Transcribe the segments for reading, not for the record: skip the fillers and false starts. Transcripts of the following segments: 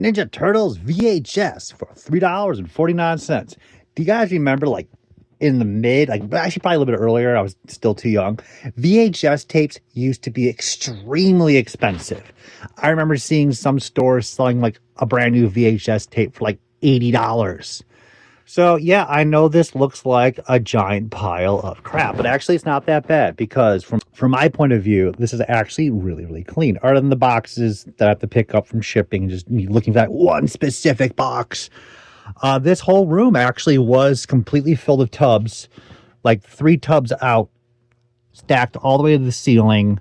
Ninja Turtles VHS for $3.49. Do you guys remember, like, in the actually probably a little bit earlier, I was still too young, VHS tapes used to be extremely expensive. I remember seeing some stores selling like a brand new VHS tape for like $80. So yeah, I know this looks like a giant pile of crap, but actually it's not that bad, because from my point of view, this is actually really, really clean. Other than the boxes that I have to pick up from shipping, just looking for that one specific box. This whole room actually was completely filled with tubs, like 3 tubs out, stacked all the way to the ceiling,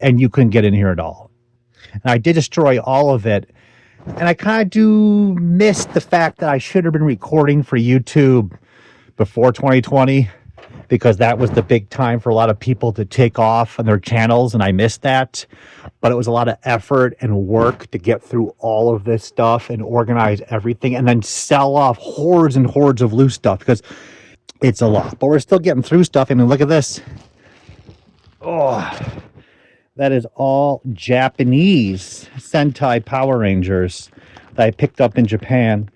and you couldn't get in here at all. And I did destroy all of it. And I kind of do miss the fact that I should have been recording for YouTube before 2020, because that was the big time for a lot of people to take off on their channels, and I missed that. But it was a lot of effort and work to get through all of this stuff and organize everything and then sell off hordes and hordes of loose stuff, because it's a lot. But we're still getting through stuff. I mean, look at this. Oh, that is all Japanese Sentai Power Rangers that I picked up in Japan.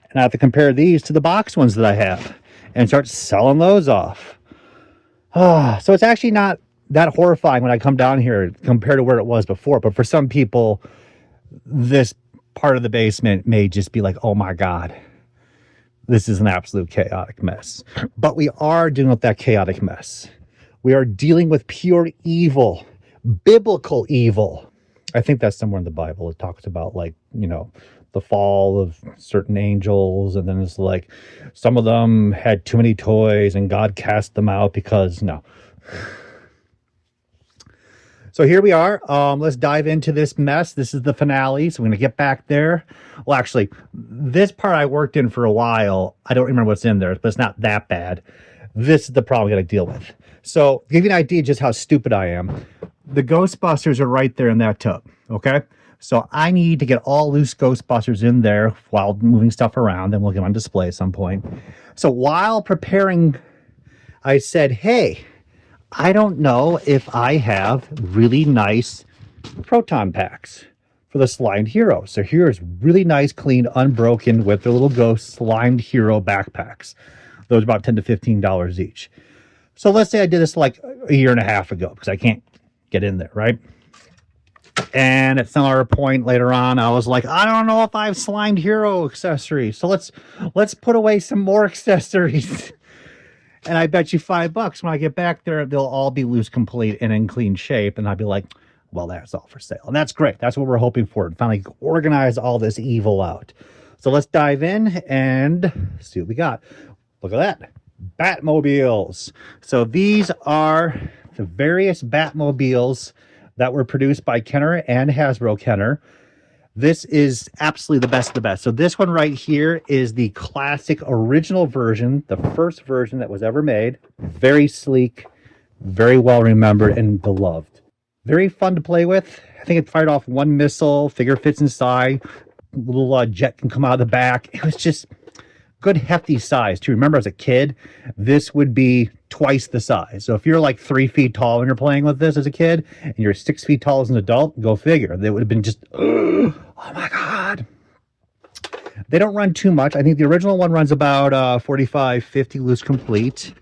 And I have to compare these to the box ones that I have and start selling those off. So it's actually not that horrifying when I come down here compared to where it was before. But for some people, this part of the basement may just be like, oh my God, this is an absolute chaotic mess. But we are dealing with that chaotic mess. We are dealing with pure evil, biblical evil. I think that's somewhere in the Bible. It talks about, like, you know, the fall of certain angels, and then it's like some of them had too many toys and God cast them out because no. So here we are. Let's dive into this mess. This is the finale, so we're going to get back there. Well, actually, this part I worked in for a while. I don't remember what's in there, but it's not that bad. This is the problem I got to deal with. So to give you an idea just how stupid I am, the Ghostbusters are right there in that tub, okay? So I need to get all loose Ghostbusters in there while moving stuff around, and we'll get them on display at some point. So while preparing, I said, hey, I don't know if I have really nice proton packs for the Slimed Hero. So here's really nice, clean, unbroken with their little ghost Slimed Hero backpacks. Those are about $10 to $15 each. So let's say I did this like a year and a half ago, because I can't get in there, right? And at some other point later on, I was like, I don't know if I have Slimed Hero accessories. So let's put away some more accessories. And I bet you $5 when I get back there, they'll all be loose, complete, and in clean shape. And I'd be like, well, that's all for sale. And that's great. That's what we're hoping for. And finally organize all this evil out. So let's dive in and see what we got. Look at that. Batmobiles. So these are the various Batmobiles that were produced by Kenner and Hasbro Kenner. This is absolutely the best of the best. So this one right here is the classic original version, the first version that was ever made. Very sleek, very well remembered and beloved. Very fun to play with. I think it fired off one missile, figure fits inside, little jet can come out of the back. It was just good hefty size too. Remember, as a kid, this would be twice the size. So if you're like 3 feet tall when you're playing with this as a kid, and you're 6 feet tall as an adult, go figure. They would have been just, oh my God. They don't run too much. I think the original one runs about 45, 50 loose complete.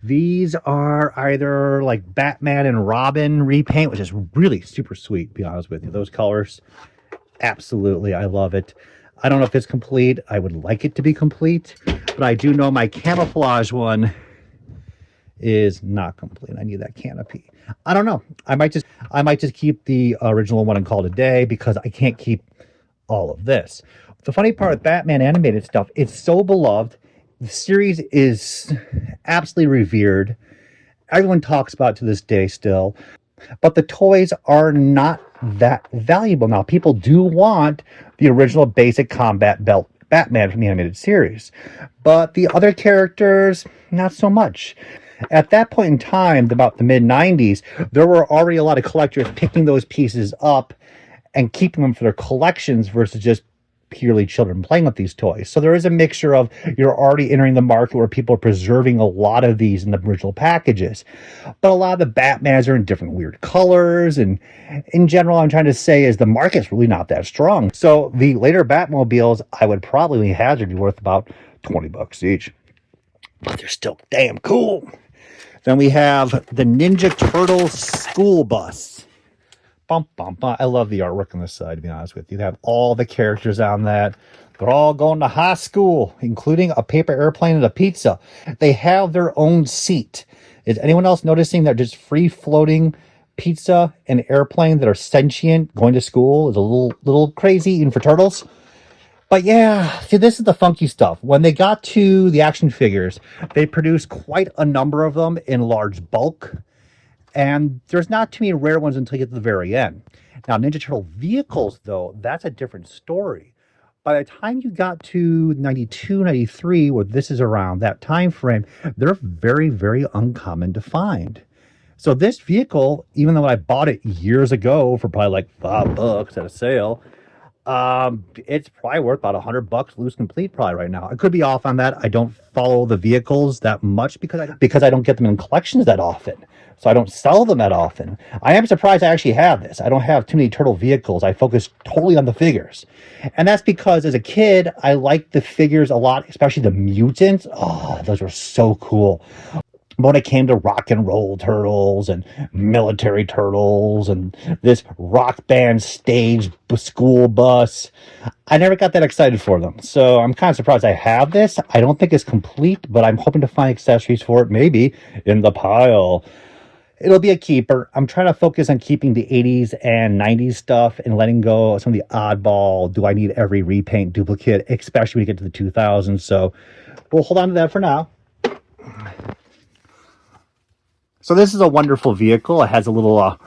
These are either like Batman and Robin repaint, which is really super sweet, to be honest with you. Those colors, absolutely, I love it. I don't know if it's complete. I would like it to be complete, but I do know my camouflage one is not complete. I need that canopy. I don't know. I might just keep the original one and call it a day, because I can't keep all of this. The funny part with Batman animated stuff, it's so beloved. The series is absolutely revered. Everyone talks about it to this day still. But the toys are not that valuable now. People do want the original basic combat belt Batman from the animated series. But the other characters, not so much. At that point in time, about the mid-90s, there were already a lot of collectors picking those pieces up and keeping them for their collections versus just purely children playing with these toys. So there is a mixture of, you're already entering the market where people are preserving a lot of these in the original packages. But a lot of the Batmans are in different weird colors. And in general, I'm trying to say is the market's really not that strong. So the later Batmobiles, I would probably hazard be worth about $20 each. But they're still damn cool. Then we have the Ninja Turtle school bus. Bum, bum, bum. I love the artwork on this side, to be honest with you. They have all the characters on that. They're all going to high school, including a paper airplane and a pizza. They have their own seat. Is anyone else noticing that just free-floating pizza and airplane that are sentient going to school is a little crazy, even for turtles? But yeah, see, this is the funky stuff. When they got to the action figures, they produced quite a number of them in large bulk. And there's not too many rare ones until you get to the very end. Now, Ninja Turtle vehicles, though, that's a different story. By the time you got to 92, 93, where this is around that time frame, they're very, very uncommon to find. So this vehicle, even though I bought it years ago for probably like $5 at a sale, it's probably worth about $100 loose complete probably right now. I could be off on that. I don't follow the vehicles that much because I don't get them in collections that often. So I don't sell them that often. I am surprised I actually have this. I don't have too many turtle vehicles. I focus totally on the figures. And that's because as a kid, I liked the figures a lot, especially the mutants. Oh, those were so cool. But when it came to rock and roll turtles and military turtles and this rock band stage school bus, I never got that excited for them. So I'm kind of surprised I have this. I don't think it's complete, but I'm hoping to find accessories for it, maybe in the pile. It'll be a keeper. I'm trying to focus on keeping the 80s and 90s stuff and letting go of some of the oddball, do I need every repaint duplicate, especially when you get to the 2000s. So we'll hold on to that for now. So this is a wonderful vehicle. It has a little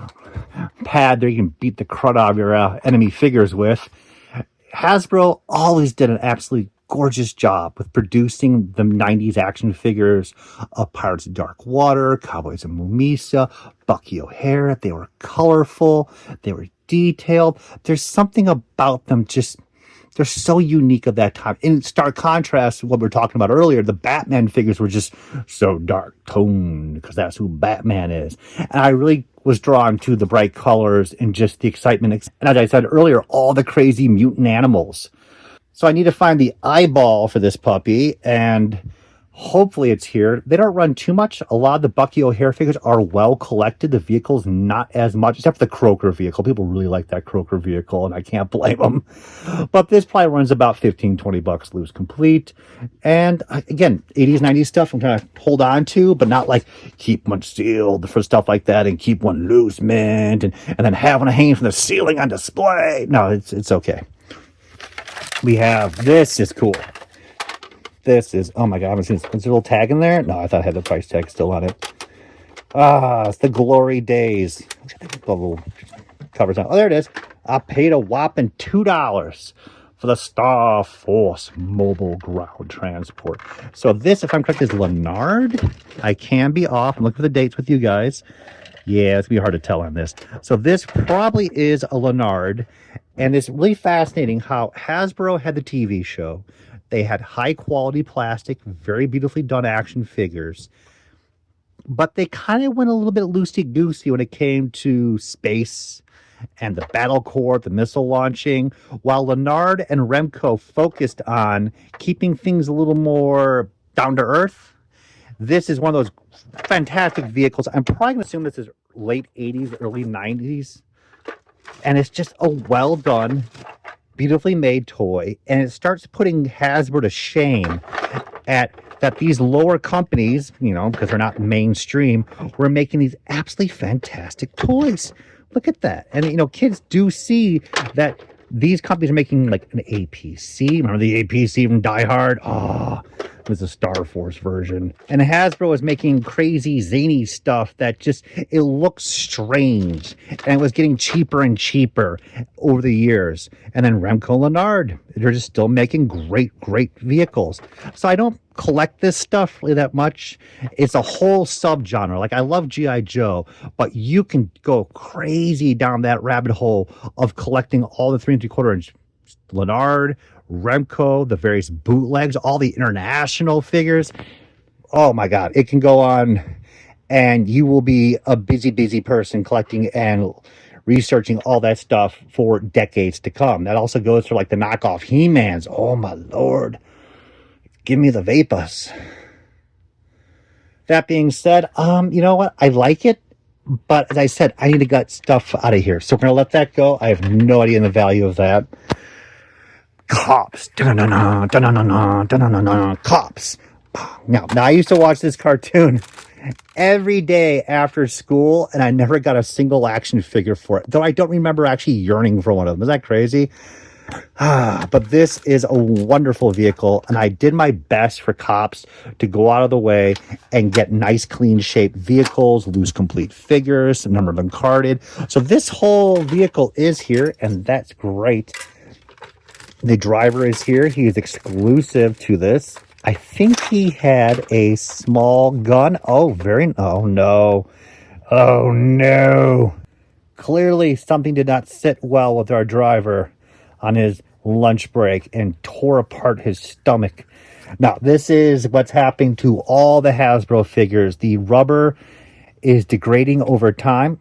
pad there you can beat the crud out of your enemy figures with. Hasbro always did an absolutely gorgeous job with producing the 90s action figures of Pirates of Dark Water, Cowboys of Mumisa, Bucky O'Hare. They were colorful. They were detailed. There's something about them just... they're so unique of that time. In stark contrast to what we were talking about earlier, the Batman figures were just so dark toned because that's who Batman is. And I really was drawn to the bright colors and just the excitement. And as I said earlier, all the crazy mutant animals. So I need to find the eyeball for this puppy, and hopefully it's here. They don't run too much. A lot of the Bucky O'Hare figures are well collected. The vehicle's not as much, except for the Croker vehicle. People really like that Croker vehicle, and I can't blame them. But this probably runs about $15-20 loose complete. And again, 80s, 90s stuff I'm going to hold on to, but not like keep one sealed for stuff like that and keep one loose mint and then have one hanging from the ceiling on display. No, it's okay. We have, this is cool. This is, oh my God, I haven't seen this. Is there a little tag in there? No, I thought I had the price tag still on it. It's the Glory Days. The little covers on. Oh, there it is. I paid a whopping $2 for the Star Force mobile ground transport. So this, if I'm correct, is Lanard. I can be off. I'm looking for the dates with you guys. Yeah, it's going to be hard to tell on this. So this probably is a Lanard. And it's really fascinating how Hasbro had the TV show. They had high quality plastic, very beautifully done action figures. But they kind of went a little bit loosey-goosey when it came to space and the battle core, the missile launching, while Lanard and Remco focused on keeping things a little more down to earth. This is one of those fantastic vehicles. I'm probably going to assume this is late 80s, early 90s. And it's just a well done, beautifully made toy, and it starts putting Hasbro to shame at that these lower companies, you know, because they're not mainstream, were making these absolutely fantastic toys. Look at that. And, you know, kids do see that these companies are making like an APC. Remember the APC from Die Hard? Oh, it was a Star Force version. And Hasbro is making crazy, zany stuff that just, it looks strange. And it was getting cheaper and cheaper over the years. And then Remco Lanard, they're just still making great, great vehicles. So I don't collect this stuff really that much. It's a whole subgenre. Like, I love G.I. Joe, but you can go crazy down that rabbit hole of collecting all the 3 3/4 inch Lanard, Remco, the various bootlegs, all the international figures. Oh my God, it can go on, and you will be a busy, busy person collecting and researching all that stuff for decades to come. That also goes for like the knockoff He-Mans. Oh my Lord, give me the Vapas. That being said, you know what? I like it, but as I said, I need to get stuff out of here. So we're going to let that go. I have no idea the value of that. Cops. Cops. Now, I used to watch this cartoon every day after school, and I never got a single action figure for it, though I don't remember actually yearning for one of them. Is that crazy? But this is a wonderful vehicle, and I did my best for Cops to go out of the way and get nice, clean shaped vehicles, loose complete figures, a number of them carded. So this whole vehicle is here, and that's great. The driver is here. He is exclusive to this. I think he had a small gun. Oh no. Oh no. Clearly something did not sit well with our driver on his lunch break and tore apart his stomach. Now, this is what's happening to all the Hasbro figures. The rubber is degrading over time.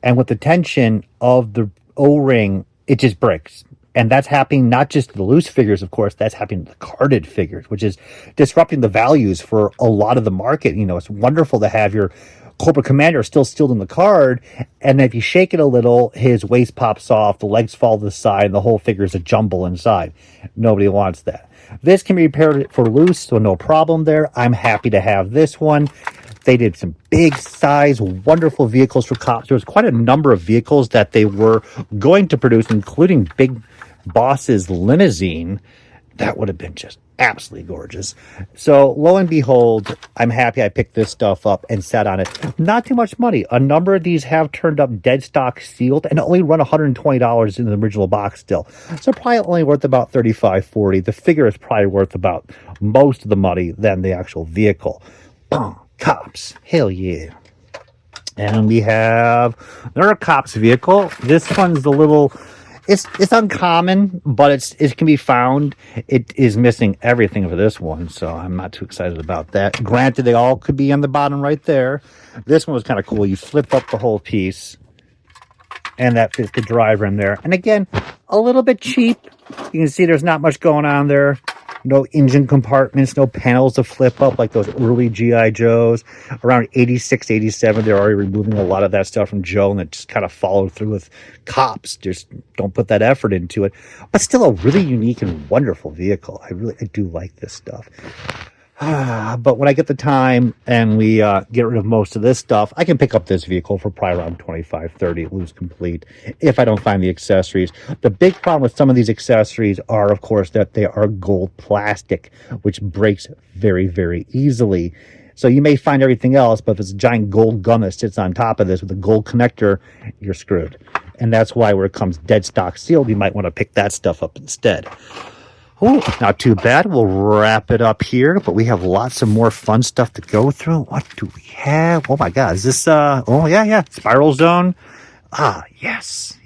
And with the tension of the O-ring, it just breaks. And that's happening not just to the loose figures, of course, that's happening to the carded figures, which is disrupting the values for a lot of the market. You know, it's wonderful to have your Corporate Commander still sealed in the card, and if you shake it a little, his waist pops off, the legs fall to the side, and the whole figure is a jumble inside. Nobody wants that. This can be repaired for loose, so no problem there. I'm happy to have this one. They did some big size, wonderful vehicles for Cops. There was quite a number of vehicles that they were going to produce, including Big Boss's limousine. That would have been just absolutely gorgeous. So lo and behold, I'm happy I picked this stuff up and sat on it. Not too much money. A number of these have turned up dead stock sealed and only run $120 in the original box still. So probably only worth about $35, $40. The figure is probably worth about most of the money than the actual vehicle. Cops. Hell yeah. And we have another Cops vehicle. This one's a little... It's uncommon, but it can be found. It is missing everything for this one, so I'm not too excited about that. Granted, they all could be on the bottom right there. This one was kind of cool. You flip up the whole piece, and that fits the driver in there. And again, a little bit cheap. You can see there's not much going on there. No engine compartments, no panels to flip up like those early G.I. Joes. Around 86, 87, they're already removing a lot of that stuff from Joe, and it just kind of followed through with Cops. Just don't put that effort into it. But still a really unique and wonderful vehicle. I do like this stuff. But when I get the time and we get rid of most of this stuff, I can pick up this vehicle for probably around $25, $30, loose complete, if I don't find the accessories. The big problem with some of these accessories are, of course, that they are gold plastic, which breaks very, very easily. So you may find everything else, but if it's a giant gold gun that sits on top of this with a gold connector, you're screwed. And that's why where it comes dead stock sealed, you might want to pick that stuff up instead. Oh, not too bad. We'll wrap it up here, but we have lots of more fun stuff to go through. What do we have? Oh my God, is this, oh yeah, Spiral Zone. Yes.